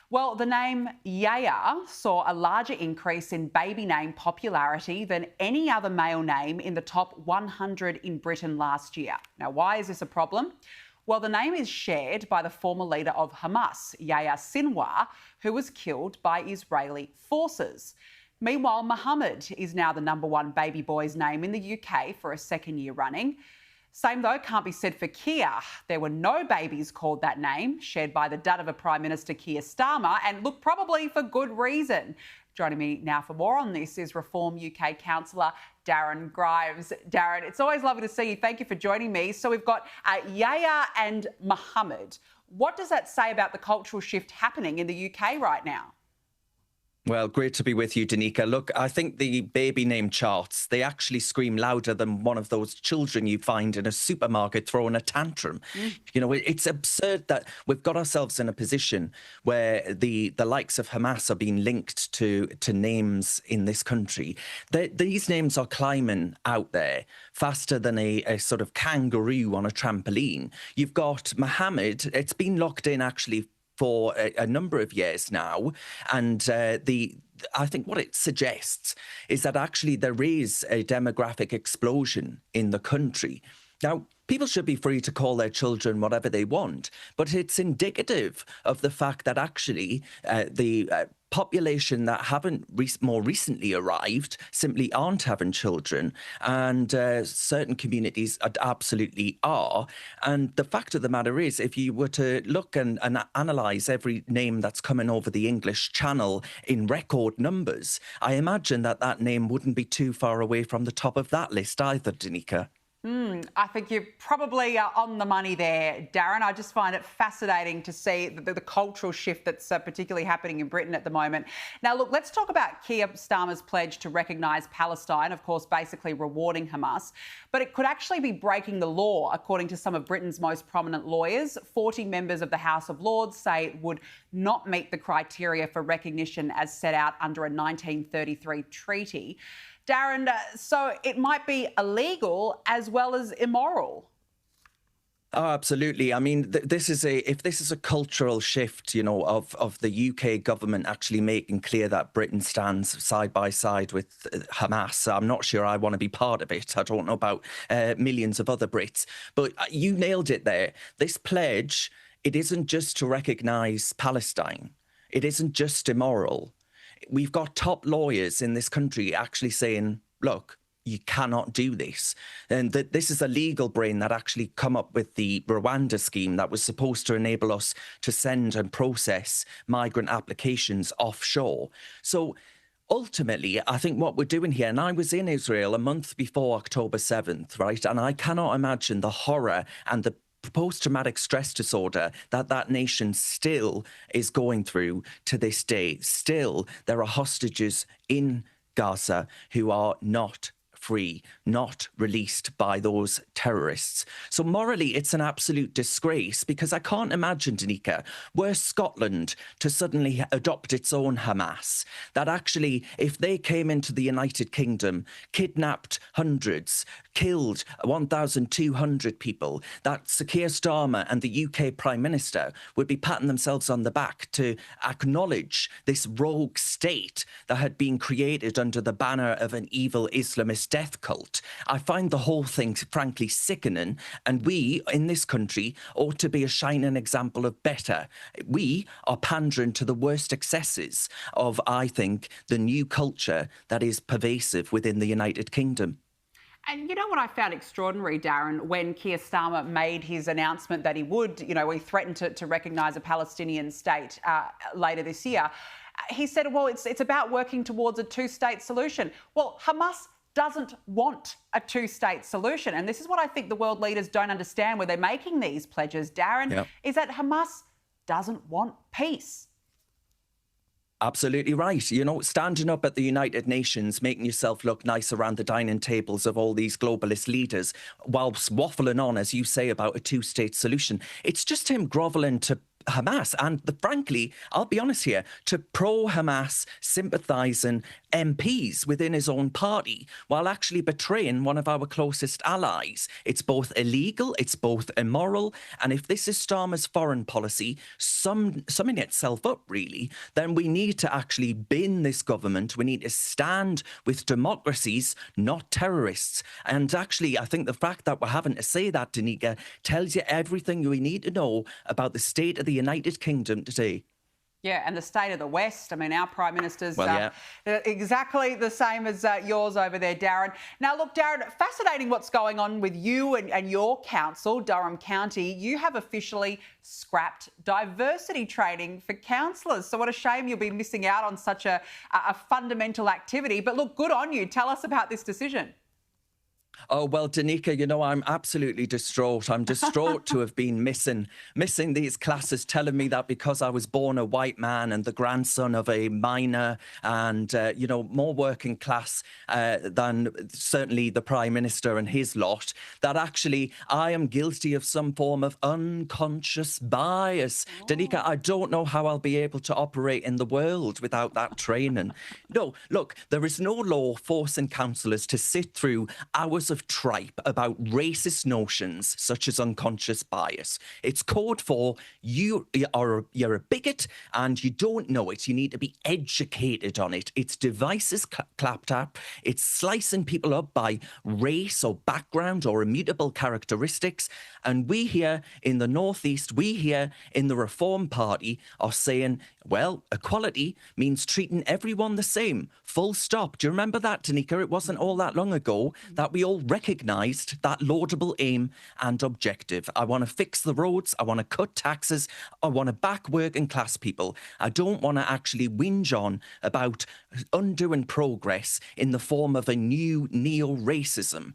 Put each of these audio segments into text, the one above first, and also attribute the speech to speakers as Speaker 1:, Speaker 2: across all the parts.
Speaker 1: Well, the name Yaya saw a larger increase in baby name popularity than any other male name in the top 100 in Britain last year. Now, why is this a problem? Well, the name is shared by the former leader of Hamas, Yahya Sinwar, who was killed by Israeli forces. Meanwhile, Mohammed is now the #1 baby boy's name in the UK for a second year running. Same, though, can't be said for Keir. There were no babies called that name, shared by the dud of a Prime Minister, Keir Starmer, and look, probably for good reason. Joining me now for more on this is Reform UK Councillor Darren Grimes. Darren, it's always lovely to see you. Thank you for joining me. So we've got Yahya and Mohammed. What does that say about the cultural shift happening in the UK right now?
Speaker 2: Well, great to be with you, Danica. Look, I think the baby name charts, they actually scream louder than one of those children you find in a supermarket throwing a tantrum. You know, it's absurd that we've got ourselves in a position where the likes of Hamas are being linked to names in this country. These names are climbing out there faster than a sort of kangaroo on a trampoline. You've got Mohammed, it's been locked in actually for a number of years now. And I think what it suggests is that actually there is a demographic explosion in the country. Now, people should be free to call their children whatever they want, but it's indicative of the fact that actually the population that haven't more recently arrived simply aren't having children, and certain communities absolutely are. And the fact of the matter is, if you were to look and analyse every name that's coming over the English Channel in record numbers, I imagine that name wouldn't be too far away from the top of that list either, Danica.
Speaker 1: I think you're probably on the money there, Darren. I just find it fascinating to see the cultural shift that's particularly happening in Britain at the moment. Now, look, let's talk about Keir Starmer's pledge to recognise Palestine, of course, basically rewarding Hamas. But it could actually be breaking the law, according to some of Britain's most prominent lawyers. 40 members of the House of Lords say it would not meet the criteria for recognition as set out under a 1933 treaty. Darren, so it might be illegal as well as immoral.
Speaker 2: Oh, absolutely. I mean, if this is a cultural shift, you know, of the UK government actually making clear that Britain stands side by side with Hamas, I'm not sure I want to be part of it. I don't know about millions of other Brits, but you nailed it there. This pledge, it isn't just to recognise Palestine. It isn't just immoral. We've got top lawyers in this country actually saying, look, you cannot do this. And that this is a legal brain that actually come up with the Rwanda scheme that was supposed to enable us to send and process migrant applications offshore. So ultimately, I think what we're doing here, and I was in Israel a month before October 7th, right? And I cannot imagine the horror and the post-traumatic stress disorder that nation still is going through to this day. Still, there are hostages in Gaza who are not free, not released by those terrorists. So morally, it's an absolute disgrace, because I can't imagine, Danica, were Scotland to suddenly adopt its own Hamas, that actually, if they came into the United Kingdom, kidnapped hundreds, killed 1,200 people, that Sir Keir Starmer and the UK Prime Minister would be patting themselves on the back to acknowledge this rogue state that had been created under the banner of an evil Islamist death cult. I find the whole thing, frankly, sickening, and we, in this country, ought to be a shining example of better. We are pandering to the worst excesses of, I think, the new culture that is pervasive within the United Kingdom.
Speaker 1: And you know what I found extraordinary, Darren, when Keir Starmer made his announcement that he would, he threatened to recognise a Palestinian state later this year. He said, well, it's about working towards a two-state solution. Well, Hamas doesn't want a two-state solution. And this is what I think the world leaders don't understand when they're making these pledges, Darren, is that Hamas doesn't want peace.
Speaker 2: Absolutely right. You know, standing up at the United Nations, making yourself look nice around the dining tables of all these globalist leaders, whilst waffling on, as you say, about a two-state solution. It's just him grovelling to Hamas and, frankly, I'll be honest here, to pro-Hamas sympathising MPs within his own party while actually betraying one of our closest allies. It's both illegal, it's both immoral, and if this is Starmer's foreign policy, summing itself up really, then we need to actually bin this government. We need to stand with democracies, not terrorists. And actually, I think the fact that we're having to say that, Danica, tells you everything we need to know about the state of the United Kingdom today.
Speaker 1: Yeah, and the state of the West. I mean, our Prime Minister's
Speaker 2: Well,
Speaker 1: exactly the same as yours over there, Darren. Now, look, Darren, fascinating what's going on with you and your council, Durham County. You have officially scrapped diversity training for councillors. So what a shame you'll be missing out on such a fundamental activity. But look, good on you. Tell us about this decision.
Speaker 2: Oh, well, Danica, you know, I'm absolutely distraught. I'm distraught to have been missing these classes, telling me that because I was born a white man and the grandson of a miner and, you know, more working class than certainly the Prime Minister and his lot, that actually I am guilty of some form of unconscious bias. Oh. Danica, I don't know how I'll be able to operate in the world without that training. No, look, there is no law forcing councillors to sit through hours of tripe about racist notions such as unconscious bias. It's code for you're a bigot and you don't know it. You need to be educated on it. It's devices clapped up. It's slicing people up by race or background or immutable characteristics. And we here in the Northeast, we here in the Reform Party are saying, well, equality means treating everyone the same. Full stop. Do you remember that, Danica? It wasn't all that long ago that we all recognised that laudable aim and objective. I want to fix the roads. I want to cut taxes. I want to back working class people. I don't want to actually whinge on about undoing progress in the form of a new neo-racism.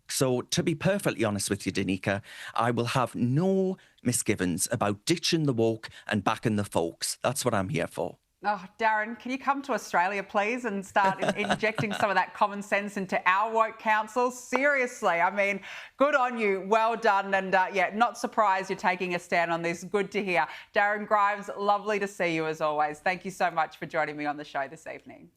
Speaker 2: So to be perfectly honest with you, Danica, I will have no misgivings about ditching the woke and backing the folks. That's what I'm here for.
Speaker 1: Oh, Darren, can you come to Australia, please, and start injecting some of that common sense into our woke councils? Seriously, I mean, good on you. Well done. And yeah, not surprised you're taking a stand on this. Good to hear. Darren Grimes, lovely to see you as always. Thank you so much for joining me on the show this evening.